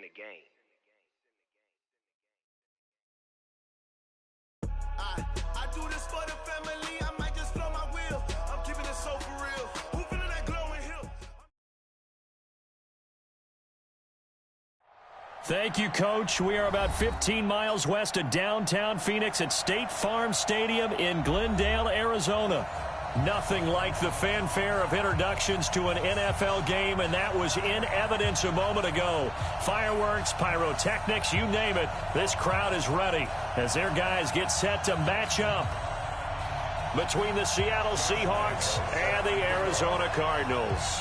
the game. I do this for the family. I might just blow my wheel. I'm keeping it so for real. Who feeling that glowing hill? Thank you, Coach. We are about 15 miles west of downtown Phoenix at State Farm Stadium in Glendale, Arizona. Nothing like the fanfare of introductions to an NFL game, and that was in evidence a moment ago. Fireworks, pyrotechnics, you name it. This crowd is ready as their guys get set to match up between the Seattle Seahawks and the Arizona Cardinals.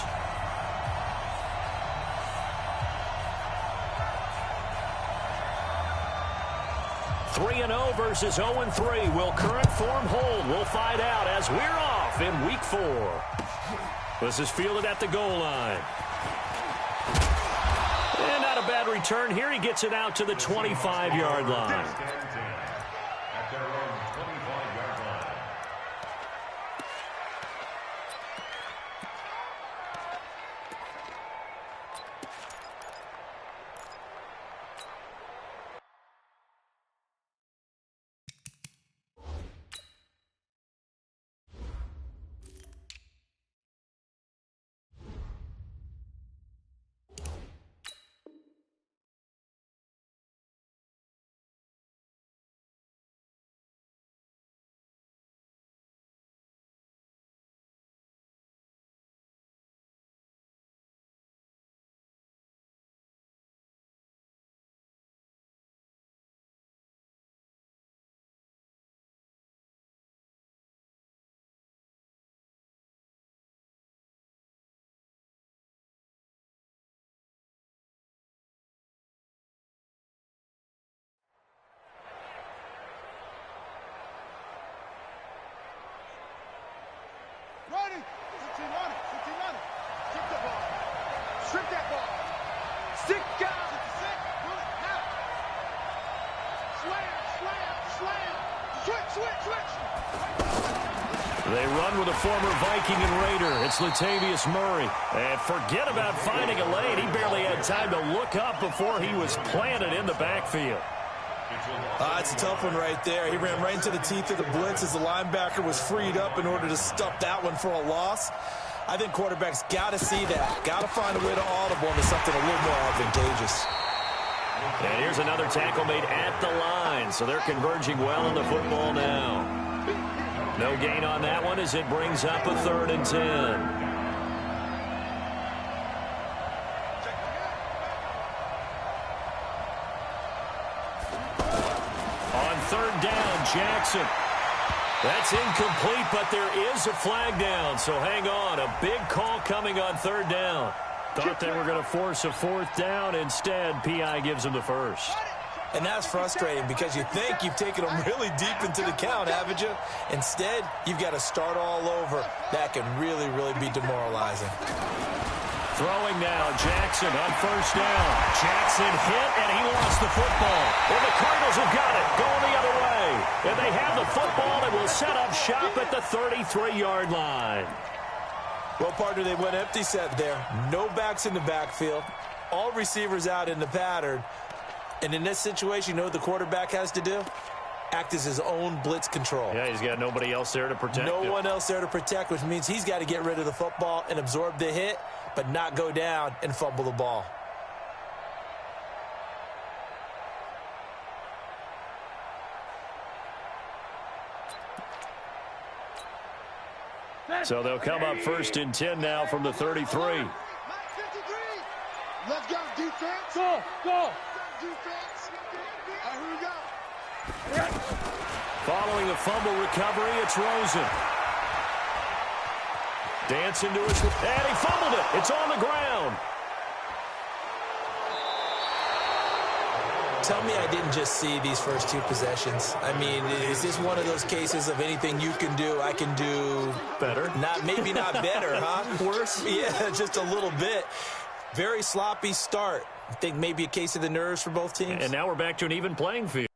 3-0 versus 0-3. Will current form hold? We'll find out as we're off in Week 4. This is fielded at the goal line. And not a bad return here. He gets it out to the 25-yard line. Ready? 16 on it. 16 on it. Stick the ball. Strip that ball. Stick down. 66. Do it now. Slam, slam, slam. Switch, switch, switch. They run with a former Viking and Raider. It's Latavius Murray. And forget about finding a lane. He barely had time to look up before he was planted in the backfield. It's a tough one right there. He ran right into the teeth of the blitz as the linebacker was freed up in order to stop that one for a loss. I think quarterbacks got to see that. Got to find a way to audible into something a little more advantageous. And here's another tackle made at the line. So they're converging well on the football now. No gain on that one as it brings up a 3rd and 10. Jackson. That's incomplete, but there is a flag down, so hang on. A big call coming on 3rd down. Thought they were going to force a 4th down. Instead, P.I. gives them the first. And that's frustrating because you think you've taken them really deep into the count, haven't you? Instead, you've got to start all over. That can really, really be demoralizing. Throwing now, Jackson on 1st down. Jackson hit, and he lost the football. And the Cardinals have got it, going the other way. And they have the football and will set up shop at the 33-yard line. Well, partner, they went empty set there. No backs in the backfield. All receivers out in the pattern. And in this situation, you know what the quarterback has to do? Act as his own blitz control. Yeah, he's got nobody else there to protect No him. one else there to protect, which means he's got to get rid of the football and absorb the hit, but not go down and fumble the ball. So they'll come up 1st and 10 now from the 33. 53. Let's go, defense. Go, go. Defense. All right, here we go. Following a fumble recovery, it's Rosen. Dancing to his... And he fumbled it. It's on the ground. Tell me I didn't just see these first 2 possessions. I mean, is this one of those cases of anything you can do, I can do... Better? Maybe not better, huh? Worse? Yeah, just a little bit. Very sloppy start. I think maybe a case of the nerves for both teams. And now we're back to an even playing field.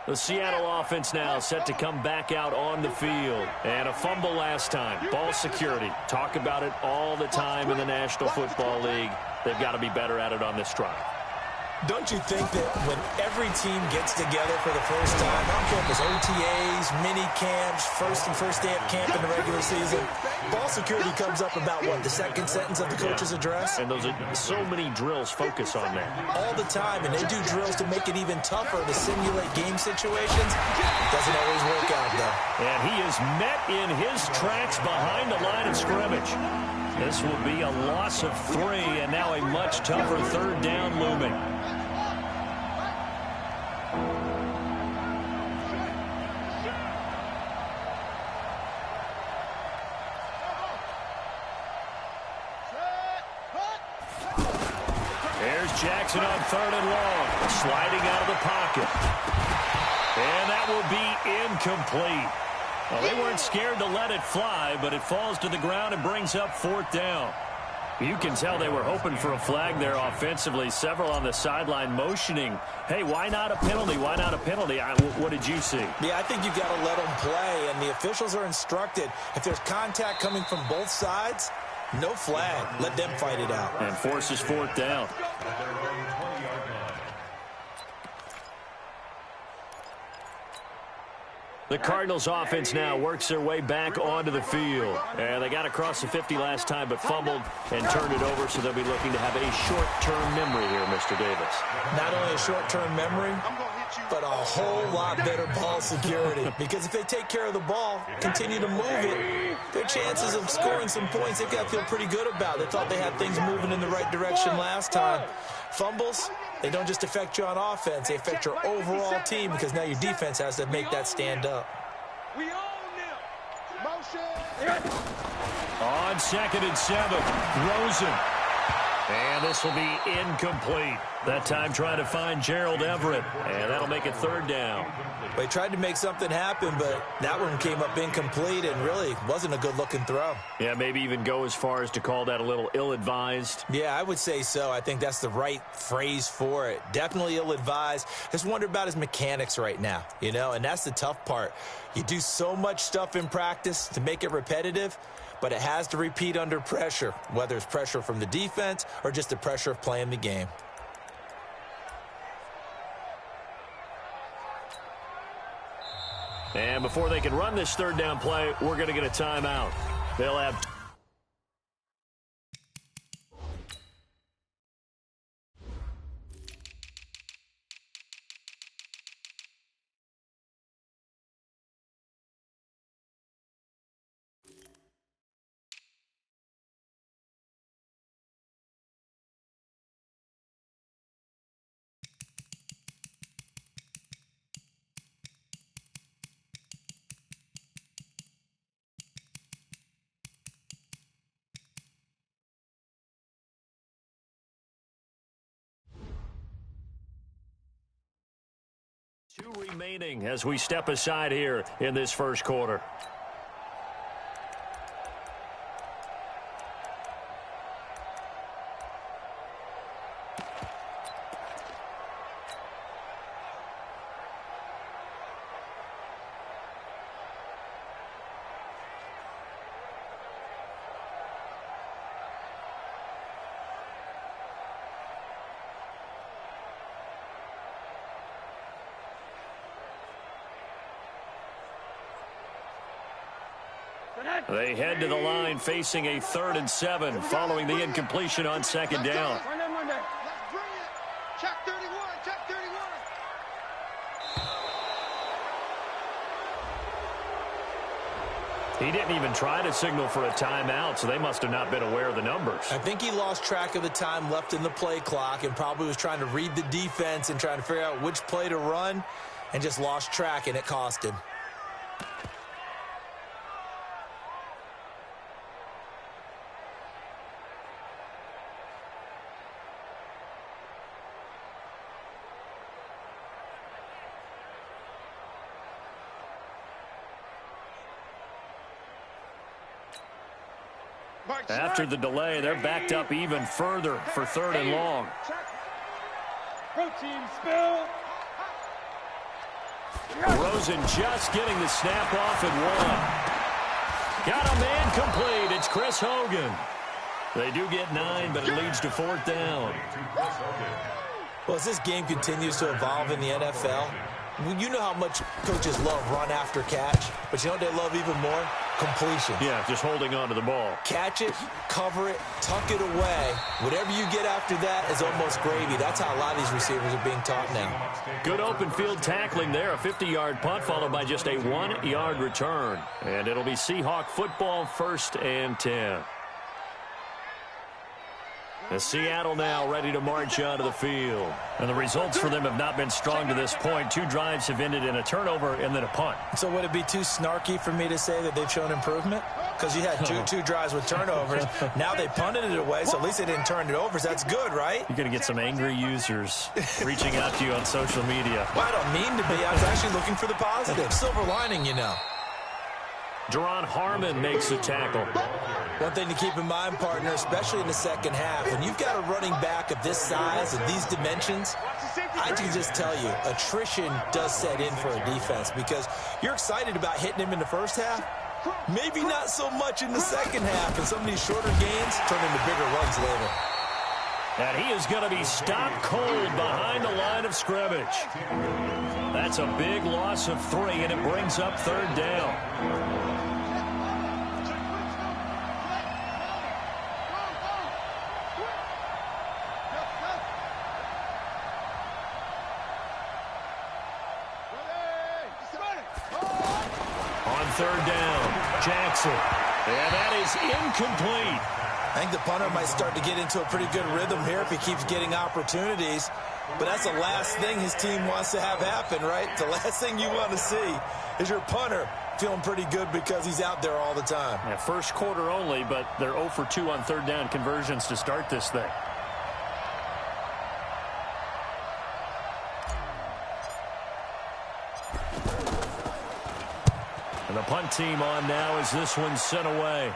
The Seattle offense now set to come back out on the field. And a fumble last time. Ball security. Talk about it all the time in the National Football League. They've got to be better at it on this drive. Don't you think that when every team gets together for the first time, I don't care if it's OTAs, mini camps, first day of camp in the regular season, ball security comes up about what, the second sentence of the coach's address? And those are so many drills focus on that. All the time, and they do drills to make it even tougher to simulate game situations. It doesn't always work out, though. And he is met in his tracks behind the line of scrimmage. This will be a loss of 3, and now a much tougher third down looming. There's Jackson on 3rd and long, sliding out of the pocket. And that will be incomplete. Well, they weren't scared to let it fly, but it falls to the ground and brings up 4th down. You can tell they were hoping for a flag there offensively. Several on the sideline motioning, hey, why not a penalty? Why not a penalty? What did you see? Yeah, I think you've got to let them play, and the officials are instructed. If there's contact coming from both sides, no flag. Let them fight it out. And forces 4th down. The Cardinals offense now works their way back onto the field. And they got across the 50 last time, but fumbled and turned it over, so they'll be looking to have a short-term memory here, Mr. Davis. Not only a short-term memory, but a whole lot better ball security. Because if they take care of the ball, continue to move it, their chances of scoring some points, they've got to feel pretty good about. They thought they had things moving in the right direction last time. Fumbles, they don't just affect you on offense, they affect your overall team, because now your defense has to make that stand up. We own them. Motion. On 2nd and 7, Rosen. And this will be incomplete. That time trying to find Gerald Everett. And that'll make it 3rd down. They tried to make something happen, but that one came up incomplete and really wasn't a good-looking throw. Yeah, maybe even go as far as to call that a little ill-advised. Yeah, I would say so. I think that's the right phrase for it. Definitely ill-advised. Just wonder about his mechanics right now, you know, and that's the tough part. You do so much stuff in practice to make it repetitive, but it has to repeat under pressure, whether it's pressure from the defense or just the pressure of playing the game. And before they can run this 3rd down play, we're going to get a timeout. They'll have... Two remaining as we step aside here in this first quarter. They head to the line facing a 3rd and 7 following the incompletion on 2nd down. Let's bring it. Check 31. Check 31. He didn't even try to signal for a timeout, so they must have not been aware of the numbers. I think he lost track of the time left in the play clock and probably was trying to read the defense and trying to figure out which play to run and just lost track, and it cost him. After the delay, they're backed up even further for 3rd and long. Protein spill. Rosen just getting the snap off at 1. Got a man complete. It's Chris Hogan. They do get 9, but it leads to 4th down. Well, as this game continues to evolve in the NFL, you know how much coaches love run after catch, but you know what they love even more? Completion. Yeah, just holding on to the ball. Catch it, cover it, tuck it away. Whatever you get after that is almost gravy. That's how a lot of these receivers are being taught now. Good open field tackling there. A 50-yard punt followed by just a 1-yard return. And it'll be Seahawk football, 1st and 10. As Seattle now ready to march onto the field. And the results for them have not been strong to this point. 2 drives have ended in a turnover and then a punt. So would it be too snarky for me to say that they've shown improvement? Because you had two drives with turnovers. Now they punted it away, so at least they didn't turn it over. So that's good, right? You're going to get some angry users reaching out to you on social media. Well, I don't mean to be. I was actually looking for the positive. Silver lining, you know. Deron Harmon makes the tackle. One thing to keep in mind, partner, especially in the second half, when you've got a running back of this size and these dimensions, I can just tell you, attrition does set in for a defense because you're excited about hitting him in the first half, maybe not so much in the second half, and some of these shorter gains turn into bigger runs later. And he is going to be stopped cold behind the line of scrimmage. That's a big loss of 3, and it brings up 3rd down. On 3rd down, Jackson. And that is incomplete. I think the punter might start to get into a pretty good rhythm here if he keeps getting opportunities. But that's the last thing his team wants to have happen, right? The last thing you want to see is your punter feeling pretty good because he's out there all the time. Yeah, first quarter only, but they're 0 for 2 on 3rd down conversions to start this thing. And the punt team on now as this one's sent away.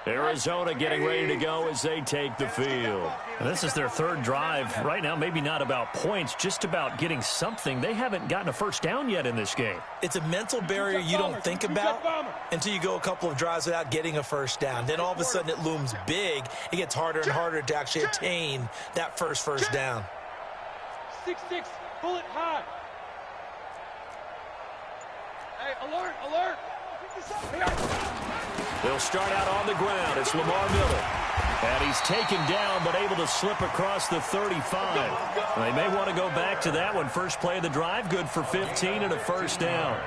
Arizona getting ready to go as they take the field. And this is their 3rd drive. Right now, maybe not about points, just about getting something. They haven't gotten a first down yet in this game. It's a mental barrier you don't think about until you go a couple of drives without getting a first down. Then all of a sudden it looms big. It gets harder and harder to actually attain that first down. 6-6, bullet high. Hey, alert, alert. They'll start out on the ground. It's Lamar Miller. And he's taken down but able to slip across the 35. They may want to go back to that one. First play of the drive, good for 15 and a first down.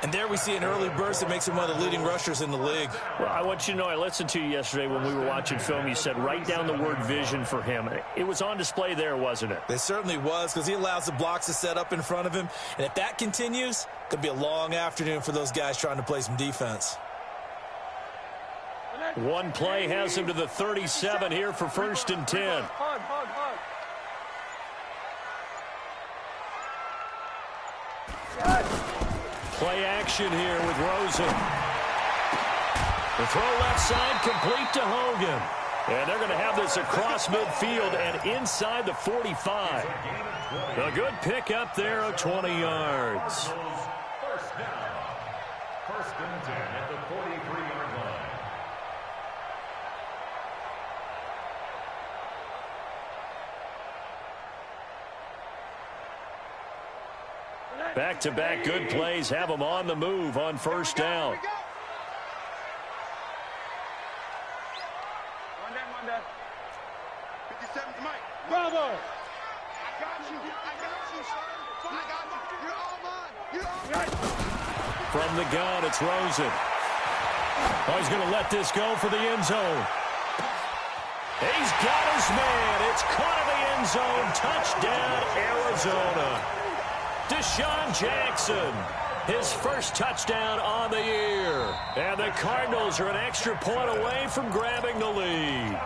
And there we see an early burst that makes him one of the leading rushers in the league. Well, I want you to know, I listened to you yesterday when we were watching film. You said write down the word vision for him. It was on display there, wasn't it? It certainly was, because he allows the blocks to set up in front of him. And if that continues, it could be a long afternoon for those guys trying to play some defense. One play has him to the 37 here for 1st and 10. Play action here with Rosen. The throw left side complete to Hogan. And they're going to have this across midfield and inside the 45. A good pickup there of 20 yards. First down. 1st and 10 at the 43-yard line. Back-to-back good plays have them on the move on 1st down. One down. 57's Mike. Bravo. I got you, son. I got you. You're all mine. You're all mine. From the gun, it's Rosen. Oh, he's going to let this go for the end zone. He's got his man. It's caught in the end zone. Touchdown, Arizona. Deshaun Jackson, his first touchdown on the year. And the Cardinals are an extra point away from grabbing the lead.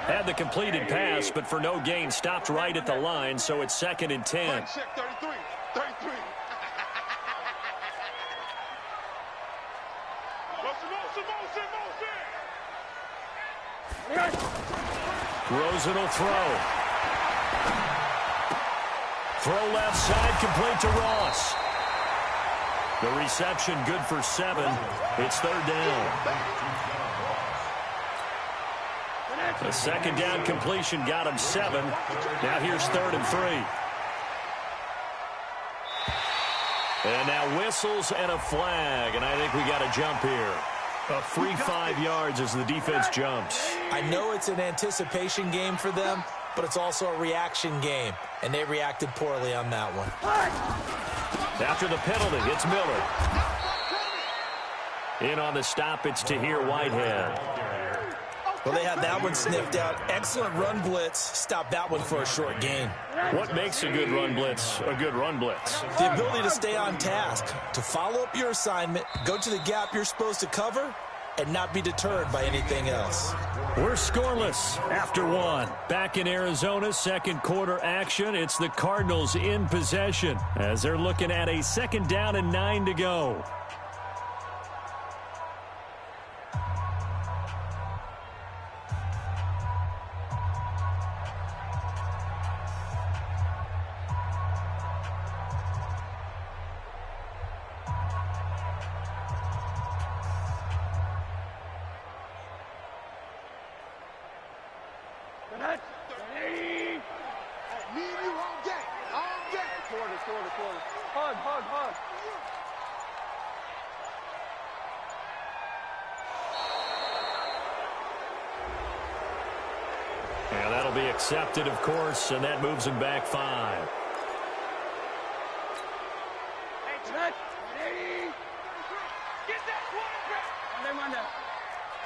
Had the completed pass, but for no gain, stopped right at the line, so it's 2nd and 10. Check 33. 33. Rosen will throw. Throw left side, complete to Ross. The reception good for 7. It's 3rd down. The 2nd down completion got him 7. Now here's 3rd and 3. And now whistles and a flag, and I think we got a jump here. A free 5 yards as the defense jumps. I know it's an anticipation game for them, but it's also a reaction game, and they reacted poorly on that one. After the penalty, it's Miller. In on the stop, it's Tahir Whitehead. Well, they had that one sniffed out. Excellent run blitz. Stop that one for a short gain. What makes a good run blitz a good run blitz? The ability to stay on task, to follow up your assignment, go to the gap you're supposed to cover, and not be deterred by anything else. We're scoreless after 1. Back in Arizona, 2nd quarter action. It's the Cardinals in possession as they're looking at a 2nd down and 9 to go. And that'll be accepted, of course, and that moves him back 5.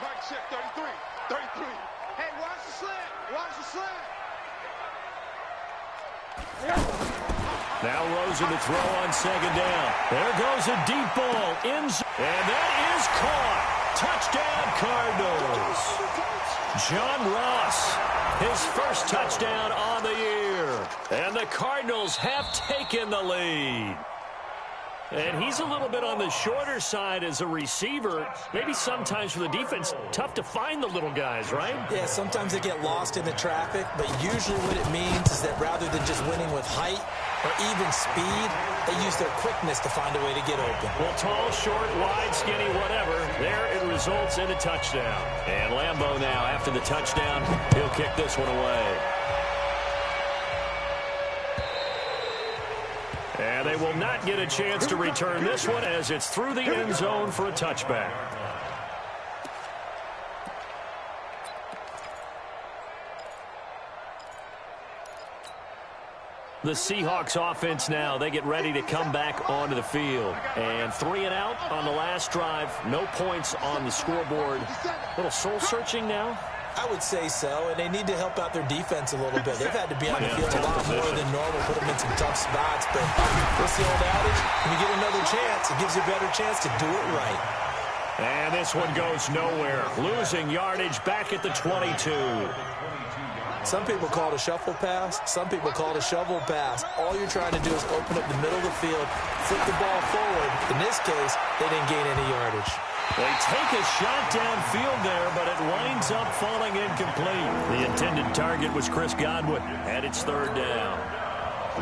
Mike, check 33. 33. Hey, watch the slant. Watch the slant. Now Rosen to throw on 2nd down. There goes a deep ball. And that is caught. Touchdown, Cardinals. John Ross, his first touchdown on the year. And the Cardinals have taken the lead. And he's a little bit on the shorter side as a receiver. Maybe sometimes for the defense, tough to find the little guys, right? Yeah, sometimes they get lost in the traffic, but usually what it means is that rather than just winning with height or even speed, they use their quickness to find a way to get open. Well, tall, short, wide, skinny, whatever, there it results in a touchdown. And Lambeau now, after the touchdown, he'll kick this one away. And they will not get a chance to return this one as it's through the end zone for a touchback. The Seahawks offense now, they get ready to come back onto the field. And 3 and out on the last drive. No points on the scoreboard. A little soul-searching now? I would say so, and they need to help out their defense a little bit. They've had to be on the field a lot more than normal, put them in some tough spots. But what's the old adage? When you get another chance, it gives you a better chance to do it right. And this one goes nowhere. Losing yardage back at the 22. Some people call it a shuffle pass. Some people call it a shovel pass. All you're trying to do is open up the middle of the field, flip the ball forward. In this case, they didn't gain any yardage. They take a shot downfield there, but it winds up falling incomplete. The intended target was Chris Godwin, and it's 3rd down.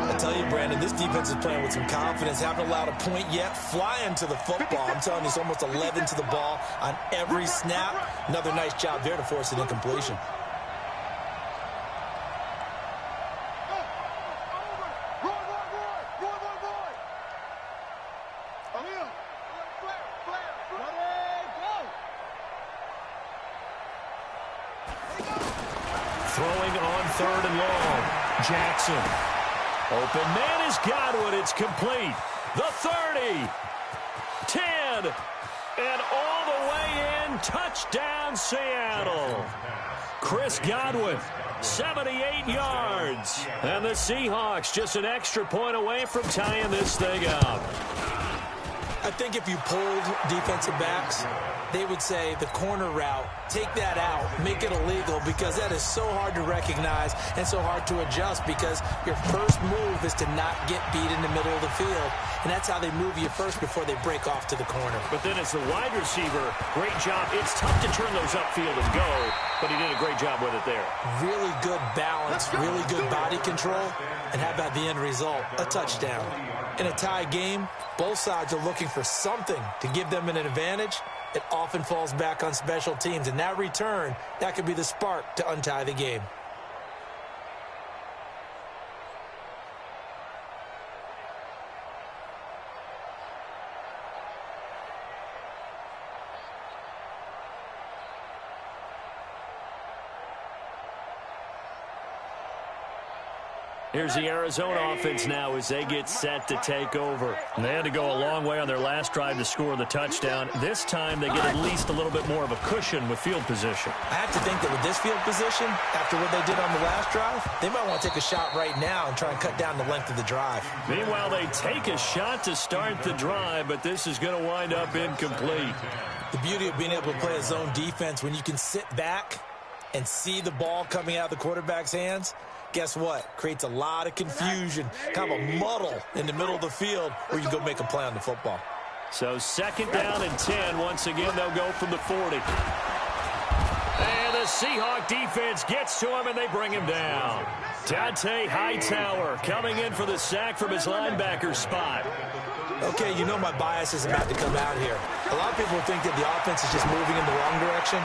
I tell you, Brandon, this defense is playing with some confidence. Haven't allowed a point yet. Flying to the football. I'm telling you, it's almost 11 to the ball on every snap. Another nice job there to force an incompletion. Throwing on 3rd and long. Jackson. Open man is Godwin. It's complete. The 30. 10. And all the way in. Touchdown, Seattle. Chris Godwin, 78 yards. And the Seahawks just an extra point away from tying this thing up. I think if you polled defensive backs, they would say the corner route, take that out, make it illegal, because that is so hard to recognize and so hard to adjust, because your first move is to not get beat in the middle of the field, and that's how they move you first before they break off to the corner. But then as the wide receiver, great job. It's tough to turn those upfield and go, but he did a great job with it there. Really good balance, really good body control, and how about the end result? A touchdown. In a tie game, both sides are looking for something to give them an advantage. It often falls back on special teams, and that return, that could be the spark to untie the game. Here's the Arizona offense now as they get set to take over. And they had to go a long way on their last drive to score the touchdown. This time they get at least a little bit more of a cushion with field position. I have to think that with this field position, after what they did on the last drive, they might want to take a shot right now and try and cut down the length of the drive. Meanwhile, they take a shot to start the drive, but this is going to wind up incomplete. The beauty of being able to play a zone defense when you can sit back and see the ball coming out of the quarterback's hands, guess what? Creates a lot of confusion, kind of a muddle in the middle of the field where you go make a play on the football. So 2nd down and 10. Once again, they'll go from the 40. And the Seahawk defense gets to him, and they bring him down. Dante Hightower coming in for the sack from his linebacker spot. Okay, you know my bias is about to come out here. A lot of people think that the offense is just moving in the wrong direction.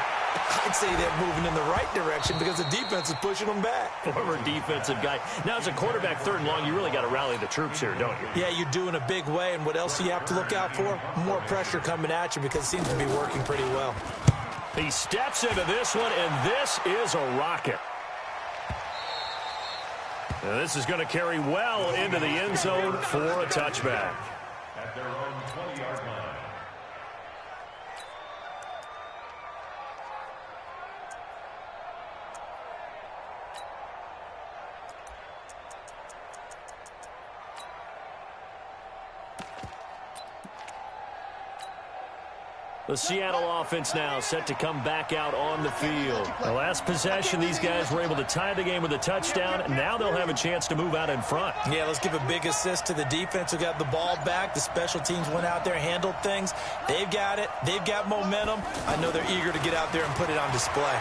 I'd say they're moving in the right direction because the defense is pushing them back. Former defensive guy. Now, as a quarterback 3rd and long, you really got to rally the troops here, don't you? Yeah, you do in a big way. And what else do you have to look out for? More pressure coming at you because it seems to be working pretty well. He steps into this one, and this is a rocket. Now, this is going to carry well into the end zone for a touchback. At their own 20-yard line. The Seattle offense now set to come back out on the field. The last possession, these guys were able to tie the game with a touchdown. Now they'll have a chance to move out in front. Yeah, let's give a big assist to the defense who got the ball back. The special teams went out there, handled things. They've got it. They've got momentum. I know they're eager to get out there and put it on display.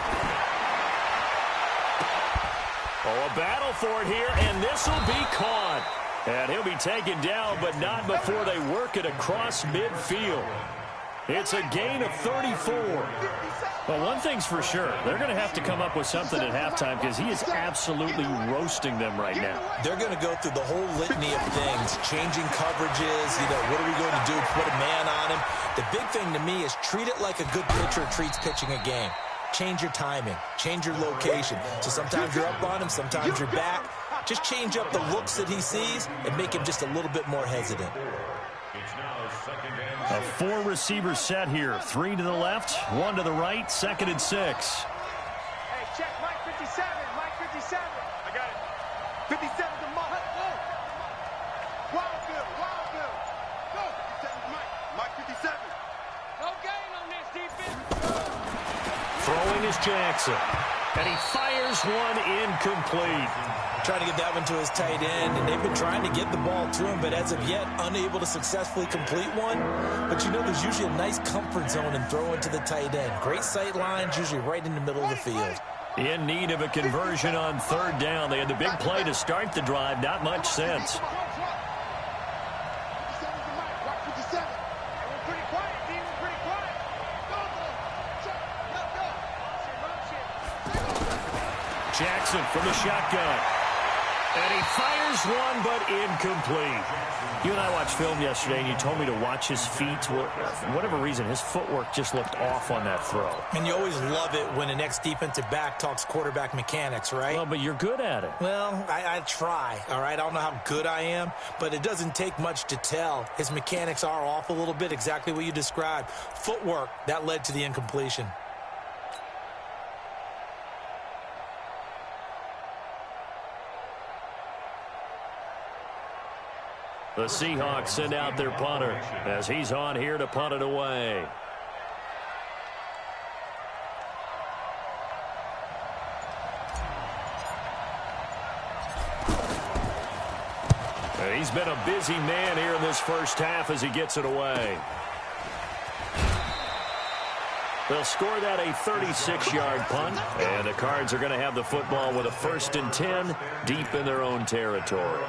Oh, a battle for it here, and this will be caught. And he'll be taken down, but not before they work it across midfield. It's a gain of 34. Well, one thing's for sure. They're going to have to come up with something at halftime because he is absolutely roasting them right now. They're going to go through the whole litany of things, changing coverages, what are we going to do, put a man on him. The big thing to me is treat it like a good pitcher treats pitching a game. Change your timing, change your location. So sometimes you're up on him, sometimes you're back. Just change up the looks that he sees and make him just a little bit more hesitant. A 4-receiver set here. 3 to the left, 1 to the right, 2nd and 6. Hey, check Mike 57. Mike 57. I got it. 57 to Mike. Go. Wildfield. Wildfield. Go. 57 to Mike. Mike 57. No gain on this defense. Throwing is Jackson. And he fires one incomplete. Trying to get that one to his tight end, and they've been trying to get the ball to him, but as of yet, unable to successfully complete one. But there's usually a nice comfort zone in throwing to the tight end. Great sight lines, usually right in the middle of the field. In need of a conversion on 3rd down. They had the big play to start the drive. Not much sense. Jackson from the shotgun. And he fires one, but incomplete. You and I watched film yesterday, and you told me to watch his feet. For whatever reason, his footwork just looked off on that throw. And you always love it when an ex-defensive back talks quarterback mechanics, right? Well, but you're good at it. Well, I try, all right? I don't know how good I am, but it doesn't take much to tell. His mechanics are off a little bit, exactly what you described. Footwork, that led to the incompletion. The Seahawks send out their punter as he's on here to punt it away. He's been a busy man here in this first half as he gets it away. They'll score that a 36-yard punt, and the Cards are going to have the football with a 1st and 10 deep in their own territory.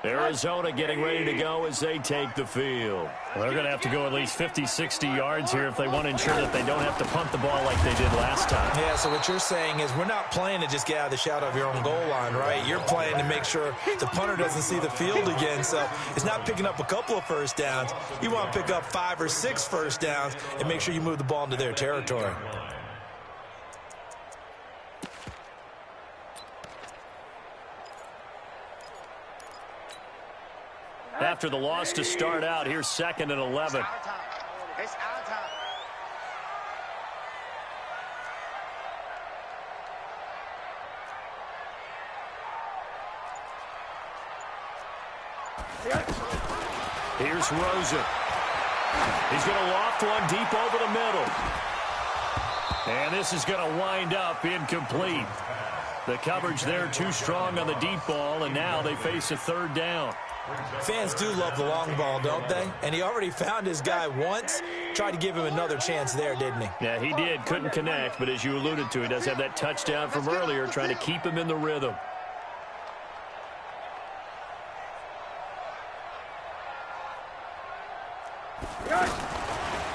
Arizona getting ready to go as they take the field. Well, they're going to have to go at least 50, 60 yards here if they want to ensure that they don't have to punt the ball like they did last time. Yeah, so what you're saying is we're not playing to just get out of the shadow of your own goal line, right? You're playing to make sure the punter doesn't see the field again. So it's not picking up a couple of first downs. You want to pick up 5 or 6 first downs and make sure you move the ball into their territory. After the loss to start out, here's 2nd and 11. It's our time. Here's Rosen. He's going to loft one deep over the middle. And this is going to wind up incomplete. The coverage there too strong on the deep ball, and now they face a 3rd down. Fans do love the long ball, don't they? And he already found his guy once. Tried to give him another chance there, didn't he? Yeah, he did. Couldn't connect, but as you alluded to, he does have that touchdown from earlier, trying to keep him in the rhythm.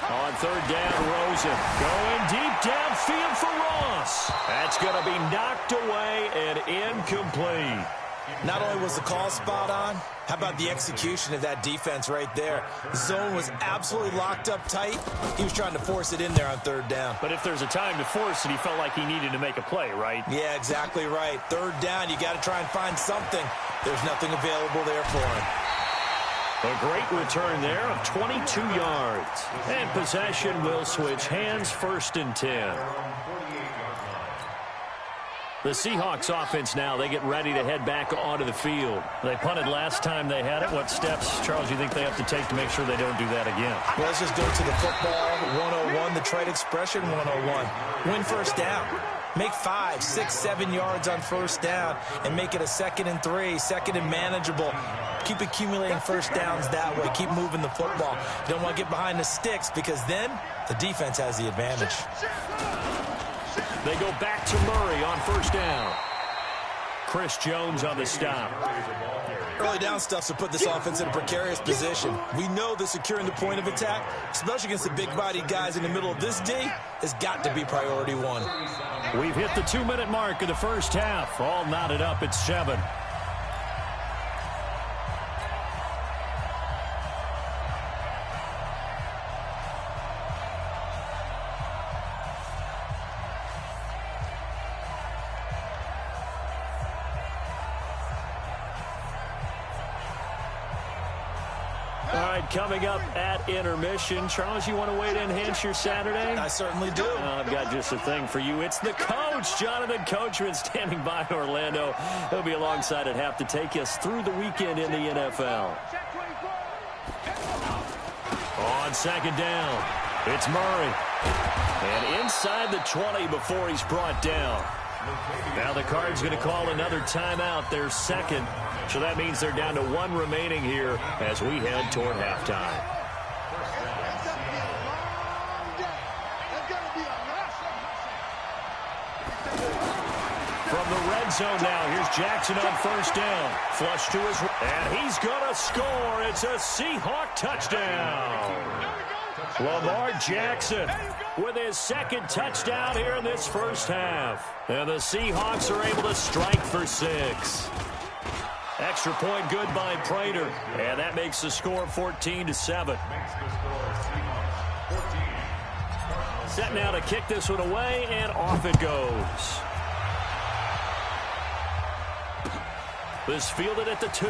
On 3rd down, Rosen going deep downfield for Ross. That's going to be knocked away and incomplete. Not only was the call spot on, how about the execution of that defense right there? The zone was absolutely locked up tight. He was trying to force it in there on 3rd down. But if there's a time to force it, he felt like he needed to make a play, right? Yeah, exactly right. 3rd down, you got to try and find something. There's nothing available there for him. A great return there of 22 yards. And possession will switch hands, 1st and 10. The Seahawks offense now, they get ready to head back onto the field. They punted last time they had it. What steps, Charles, you think they have to take to make sure they don't do that again? Well, let's just go to the football 101, the trade expression 101. Win 1st down. Make 5, 6, 7 yards on 1st down and make it a 2nd and 3, 2nd and manageable. Keep accumulating 1st downs that way. Keep moving the football. You don't want to get behind the sticks because then the defense has the advantage. They go back to Murray on 1st down. Chris Jones on the stop. Early down stuff's to put this offense in a precarious position. We know that securing the point of attack, especially against the big-bodied guys in the middle of this D, has got to be priority 1. We've hit the 2-minute mark of the first half. All knotted up at 7. Coming up at intermission. Charles, you want to wait to enhance your Saturday? I certainly do. I've got just a thing for you. It's the coach, Jonathan Coachman, standing by in Orlando. He'll be alongside at half to take us through the weekend in the NFL. On 2nd down, it's Murray. And inside the 20 before he's brought down. Now the Cards going to call another timeout, their 2nd. So that means they're down to 1 remaining here as we head toward halftime. From the red zone now, here's Jackson on 1st down. Flush to his right, and he's going to score. It's a Seahawk touchdown. Lamar Jackson with his 2nd touchdown here in this first half. And the Seahawks are able to strike for 6. Extra point good by Prater, and that makes the score 14-7. Set now to kick this one away, and off it goes. This fielded at the 2.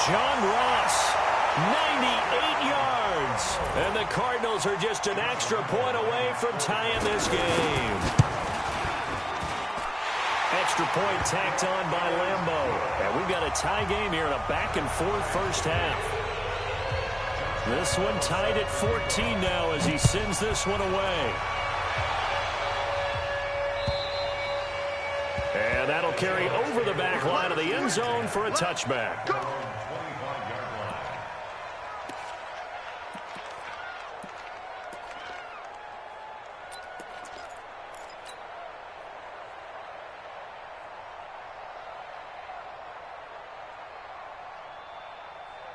John Ross, 98 yards. And the Cardinals are just an extra point away from tying this game. Extra point tacked on by Lambeau. And we've got a tie game here in a back-and-forth first half. This one tied at 14 now as he sends this one away. And that'll carry over the back line of the end zone for a touchback.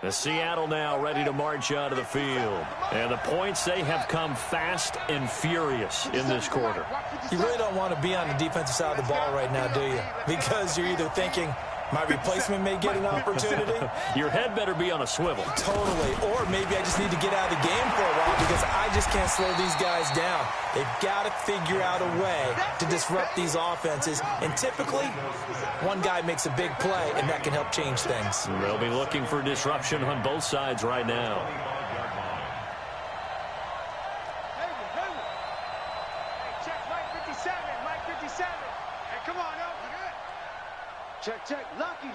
The Seattle now ready to march out of the field. And the points, they have come fast and furious in this quarter. You really don't want to be on the defensive side of the ball right now, do you? Because you're either thinking, my replacement may get an opportunity. Your head better be on a swivel. Totally. Or maybe I just need to get out of the game for a while because I just can't slow these guys down. They've got to figure out a way to disrupt these offenses. And typically, one guy makes a big play, and that can help change things. They'll be looking for disruption on both sides right now. Hey, check Mike 57, Mike 57. Hey, come on, up. Check, lucky.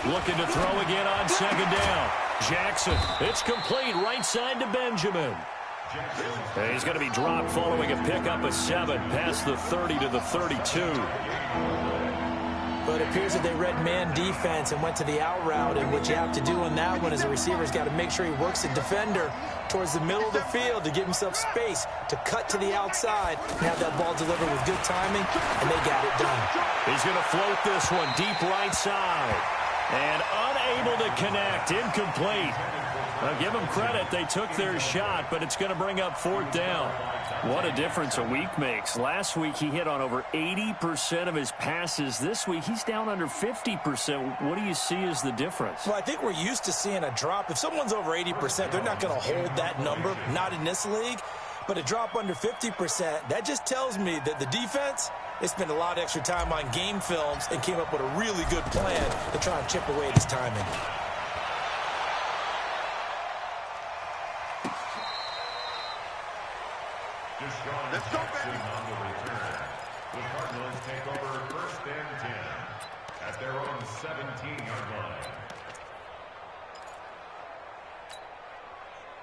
Looking to throw again on second down. Jackson, it's complete right side to Benjamin. And he's going to be dropped following a pickup of 7 past the 30 to the 32. But it appears that they read man defense and went to the out route, and what you have to do on that one as a receiver's got to make sure he works the defender towards the middle of the field to give himself space to cut to the outside and have that ball delivered with good timing, and they got it done. He's going to float this one deep right side. And unable to connect, incomplete. Now, give them credit, they took their shot, but it's going to bring up 4th down. What a difference a week makes. Last week, he hit on over 80% of his passes. This week, he's down under 50%. What do you see as the difference? Well, I think we're used to seeing a drop. If someone's over 80%, they're not going to hold that number, not in this league. But a drop under 50%, that just tells me that the defense, they spent a lot of extra time on game films and came up with a really good plan to try and chip away at his timing. Let's go, baby. On the return. The Cardinals take over 1st and 10 at their own 17-yard line.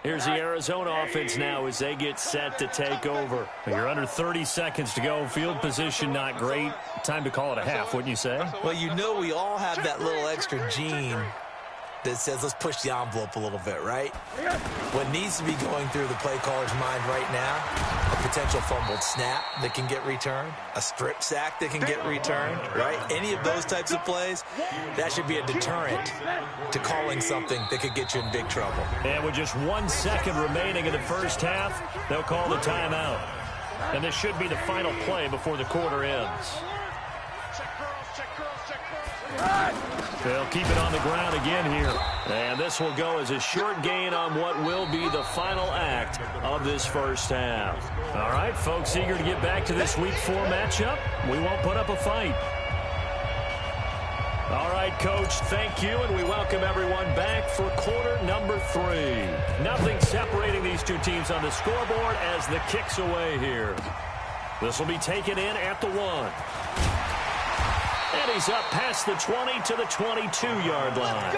Here's the Arizona offense now as they get set to take over. You're under 30 seconds to go. Field position not great. Time to call it a half, wouldn't you say? Well, you know we all have that little extra gene that says let's push the envelope a little bit, right? What needs to be going through the play caller's mind right now, a potential fumbled snap that can get returned, a strip sack that can get returned, right? Any of those types of plays, that should be a deterrent to calling something that could get you in big trouble. And with just 1 second remaining in the first half, they'll call the timeout. And this should be the final play before the quarter ends. They'll keep it on the ground again here. And this will go as a short gain on what will be the final act of this first half. All right, folks, eager to get back to this Week 4 matchup. We won't put up a fight. All right, Coach, thank you, and we welcome everyone back for quarter number 3. Nothing separating these two teams on the scoreboard as the kick's away here. This will be taken in at the 1. And he's up past the 20 to the 22-yard line.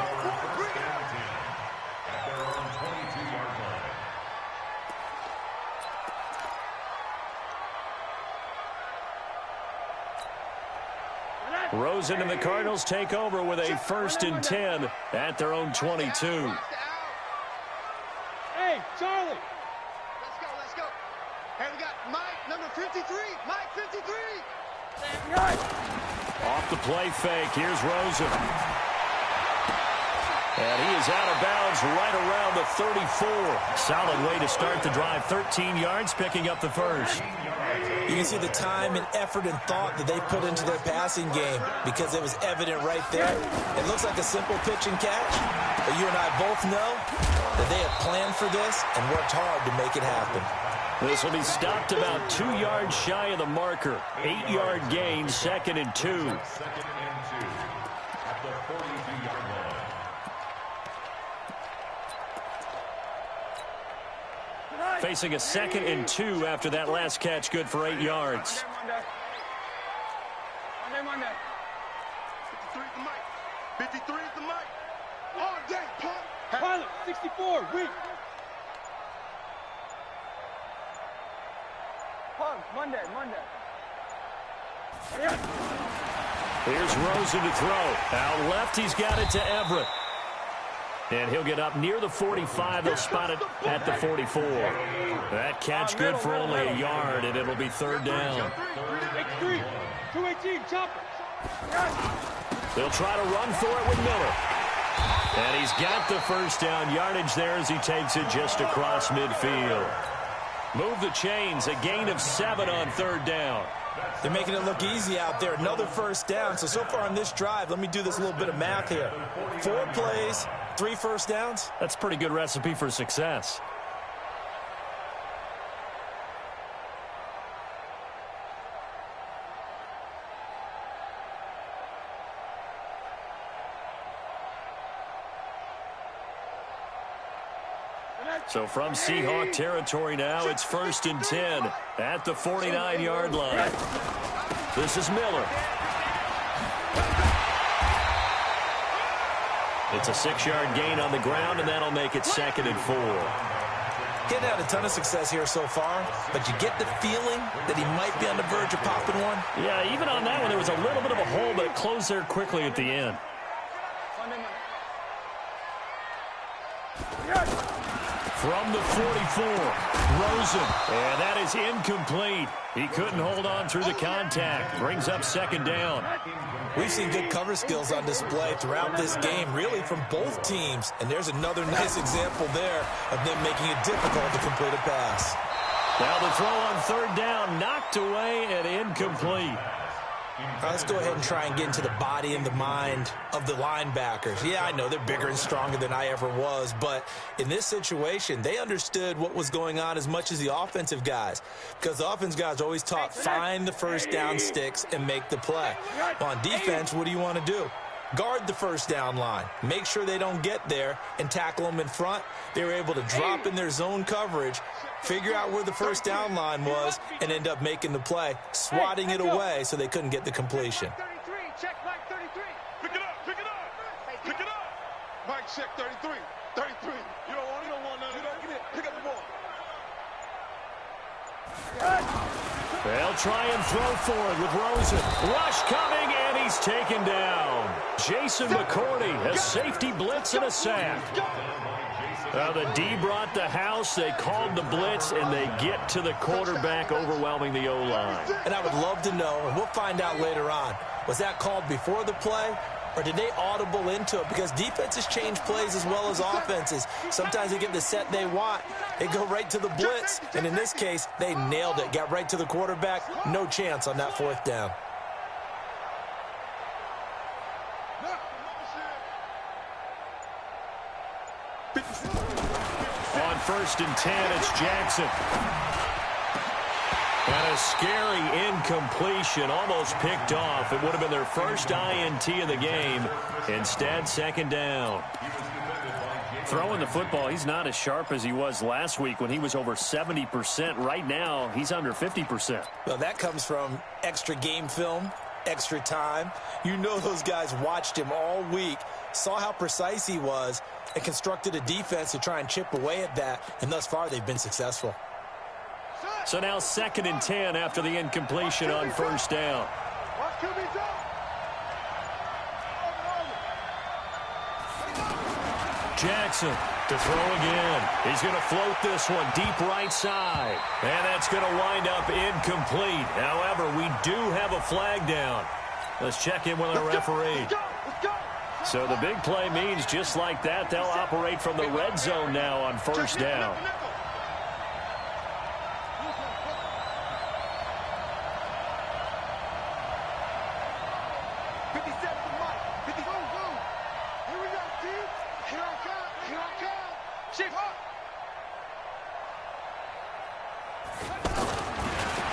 Rosen and the Cardinals take over with a 1st and 10 at their own 22. Hey, Charlie. Let's go. Hey, we got Mike, number 53. Mike, 53. Off the play fake, here's Rosen. And he is out of bounds right around the 34. Solid way to start the drive. 13 yards, picking up the first. You can see the time and effort and thought that they put into their passing game because it was evident right there. It looks like a simple pitch and catch, but you and I both know that they have planned for this and worked hard to make it happen. This will be stopped about 2 yards shy of the marker. 8-yard gain, 2nd and 2. at the 42-yard line. Facing a 2nd and 2 after that last catch, good for 8 yards. Monday. 53 is the mic. 53 is the mic. All day, punk. Pilot, 64, weak. Punk, Monday. Here's Rosen to throw. Out left, he's got it to Everett. And he'll get up near the 45. They'll spot it at the 44. That catch good for only a yard, and it'll be 3rd down. 218, chopper. They'll try to run for it with Miller. And he's got the 1st down yardage there as he takes it just across midfield. Move the chains, a gain of 7 on 3rd down. They're making it look easy out there. Another 1st down. So far on this drive, let me do this little bit of math here. 4 plays, 3 1st downs. That's a pretty good recipe for success. So from Seahawk territory now, it's 1st and 10 at the 49-yard line. This is Miller. It's a 6-yard gain on the ground, and that'll make it 2nd and 4. Getting out a ton of success here so far, but you get the feeling that he might be on the verge of popping one. Yeah, even on that one, there was a little bit of a hole, but it closed there quickly at the end. From the 44, Rosen, and that is incomplete. He couldn't hold on through the contact. Brings up 2nd down. We've seen good cover skills on display throughout this game, really from both teams. And there's another nice example there of them making it difficult to complete a pass. Now the throw on 3rd down, knocked away and incomplete. Let's go ahead and try and get into the body and the mind of the linebackers. Yeah, I know they're bigger and stronger than I ever was, but in this situation, they understood what was going on as much as the offensive guys, because the offensive guys are always taught, find the 1st down sticks and make the play. Well, on defense, what do you want to do? Guard the 1st down line. Make sure they don't get there and tackle them in front. They were able to drop in their zone coverage, figure out where the 1st down line was, and end up making the play, swatting it away so they couldn't get the completion. 33, check Mike 33. Pick it up. Mike, check 33. 33. You don't want none of that. Get it. Pick up the ball. They'll try and throw for it with Rosen. Rush coming, and he's taken down. Jason McCourty, a safety blitz and a sack. The D brought the house. They called the blitz, and they get to the quarterback, overwhelming the O-line. And I would love to know, and we'll find out later on, was that called before the play, or did they audible into it? Because defenses change plays as well as offenses. Sometimes they get the set they want. They go right to the blitz, and in this case, they nailed it. Got right to the quarterback. No chance on that 4th down. On 1st and 10, it's Jackson. And a scary incompletion, almost picked off. It would have been their first INT of the game. Instead, 2nd down. Throwing the football, he's not as sharp as he was last week when he was over 70%. Right now, he's under 50%. Well, that comes from extra game film, extra time. You know those guys watched him all week, saw how precise he was, and constructed a defense to try and chip away at that. And thus far, they've been successful. So now 2nd and 10 after the incompletion on 1st down. Jackson to throw again. He's going to float this one deep right side. And that's going to wind up incomplete. However, we do have a flag down. Let's check in with our referee. So the big play means just like that, they'll operate from the red zone now on 1st down.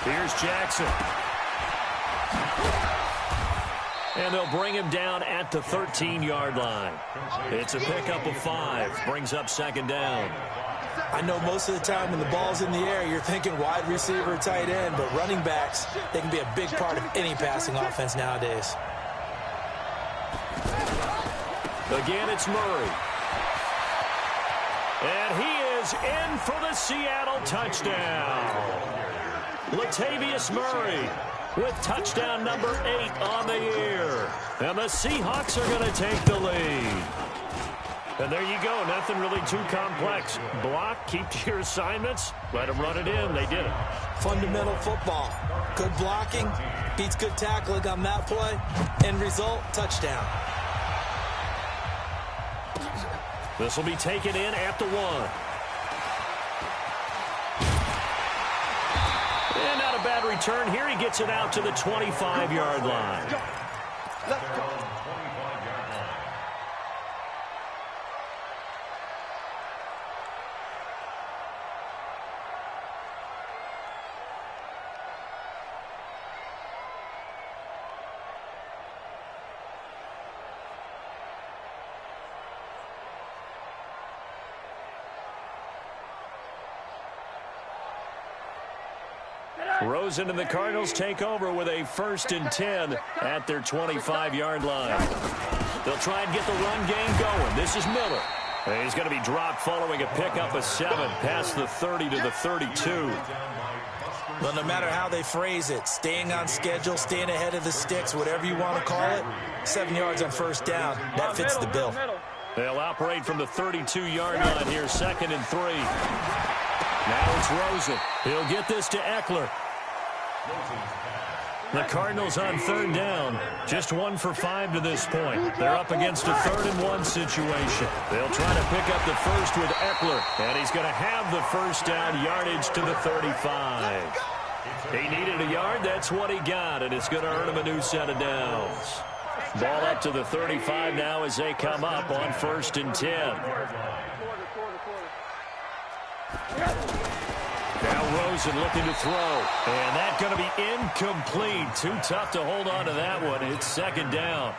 Here's Jackson. And they'll bring him down at the 13-yard line. It's a pickup of 5. Brings up second down. I know most of the time when the ball's in the air, you're thinking wide receiver, tight end, but running backs, they can be a big part of any passing offense nowadays. Again, it's Murray. And he is in for the Seattle touchdown. Latavius Murray with touchdown number 8 on the year. And the Seahawks are going to take the lead. And there you go. Nothing really too complex. Block, keep to your assignments, let them run it in. They did it. Fundamental football. Good blocking beats good tackling on that play. End result, touchdown. This will be taken in at the 1. And not a bad return here. He gets it out to the 25-yard line. Let's go. Rosen and the Cardinals take over with a 1st and 10 at their 25-yard line. They'll try and get the run game going. This is Miller. And he's going to be dropped following a pickup of 7 past the 30 to the 32. Well, no matter how they phrase it, staying on schedule, staying ahead of the sticks, whatever you want to call it, 7 yards on 1st down, that fits the bill. They'll operate from the 32-yard line here, 2nd and 3. Now it's Rosen. He'll get this to Eckler. The Cardinals on 3rd down. Just 1 for 5 to this point. They're up against a 3rd and 1 situation. They'll try to pick up the first with Eckler. And he's going to have the 1st down yardage to the 35. He needed a yard. That's what he got. And it's going to earn him a new set of downs. Ball up to the 35 now as they come up on 1st and 10. Now Rosen looking to throw. And that's going to be incomplete. Too tough to hold on to that one. It's 2nd down.